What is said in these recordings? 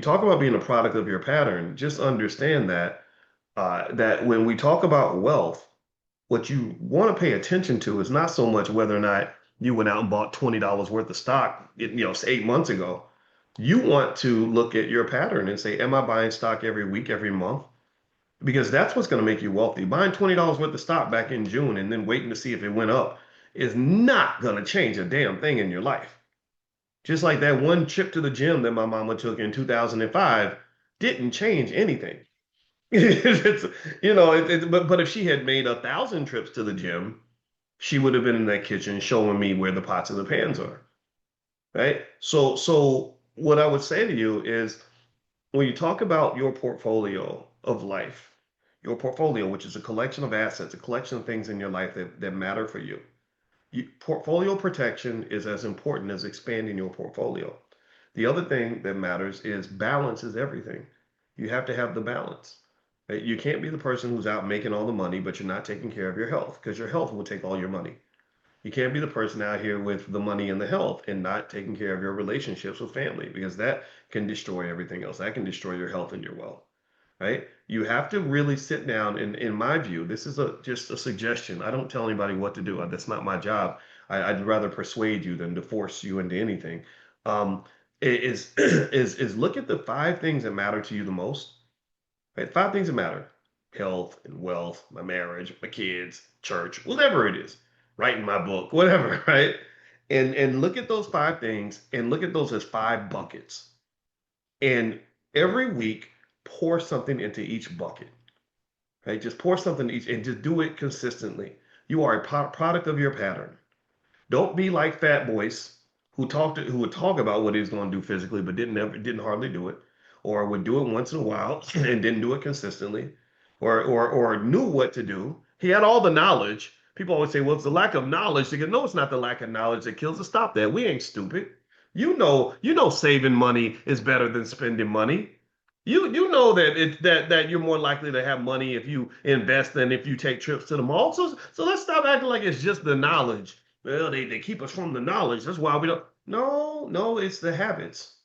talk about being a product of your pattern, just understand that when we talk about wealth, what you want to pay attention to is not so much whether or not you went out and bought $20 worth of stock, say 8 months ago. You want to look at your pattern and say, am I buying stock every week, every month? Because that's what's going to make you wealthy. Buying $20 worth of stock back in June and then waiting to see if it went up is not going to change a damn thing in your life. Just like that one trip to the gym that my mama took in 2005 didn't change anything. It's, but if she had made 1,000 trips to the gym, she would have been in that kitchen showing me where the pots and the pans are, right? So what I would say to you is when you talk about your portfolio of life, your portfolio, which is a collection of assets, a collection of things in your life that matter for you, portfolio protection is as important as expanding your portfolio. The other thing that matters is balance is everything. You have to have the balance. Right? You can't be the person who's out making all the money, but you're not taking care of your health because your health will take all your money. You can't be the person out here with the money and the health and not taking care of your relationships with family because that can destroy everything else. That can destroy your health and your wealth, right? You have to really sit down and in my view, this is just a suggestion. I don't tell anybody what to do. That's not my job. I'd rather persuade you than to force you into anything. Um, is look at the five things that matter to you the most. Right? Five things that matter: health and wealth, my marriage, my kids, church, whatever it is, writing my book, whatever, right? And look at those five things and look at those as five buckets. And every week, pour something into each bucket. Right? Just pour something each and just do it consistently. You are a product of your pattern. Don't be like Fat Boys who would talk about what he was going to do physically, but didn't hardly do it, or would do it once in a while and didn't do it consistently, or knew what to do. He had all the knowledge. People always say, "Well, it's the lack of knowledge." They go, "No, it's not the lack of knowledge that kills us. Stop that. We ain't stupid. You know, saving money is better than spending money. You know that that you're more likely to have money if you invest than if you take trips to the mall. So let's stop acting like it's just the knowledge. Well, they keep us from the knowledge. That's why we don't. No, it's the habits.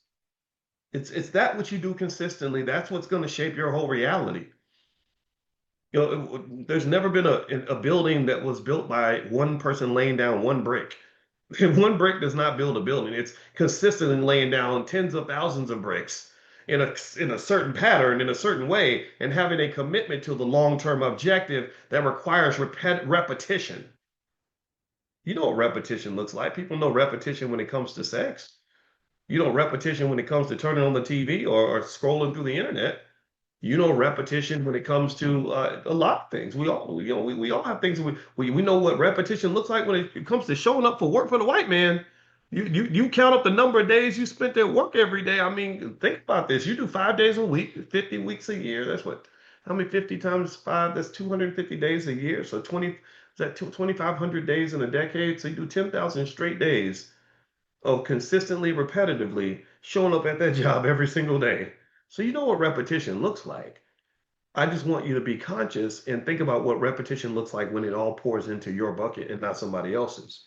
It's that what you do consistently. That's what's going to shape your whole reality. There's never been a building that was built by one person laying down one brick. One brick does not build a building. It's consistently laying down tens of thousands of bricks in a certain pattern, in a certain way, and having a commitment to the long-term objective that requires repetition. You know what repetition looks like. People know repetition when it comes to sex. You know repetition when it comes to turning on the TV or scrolling through the internet. You know repetition when it comes to a lot of things. We all have things we know what repetition looks like when it comes to showing up for work for the white man. You count up the number of days you spent at work every day. I mean, think about this. You do 5 days a week, 50 weeks a year. That's what, how many 50 times five? That's 250 days a year. So 20, is that 2,500 days in a decade? So you do 10,000 straight days of consistently, repetitively showing up at that job every single day. So you know what repetition looks like. I just want you to be conscious and think about what repetition looks like when it all pours into your bucket and not somebody else's.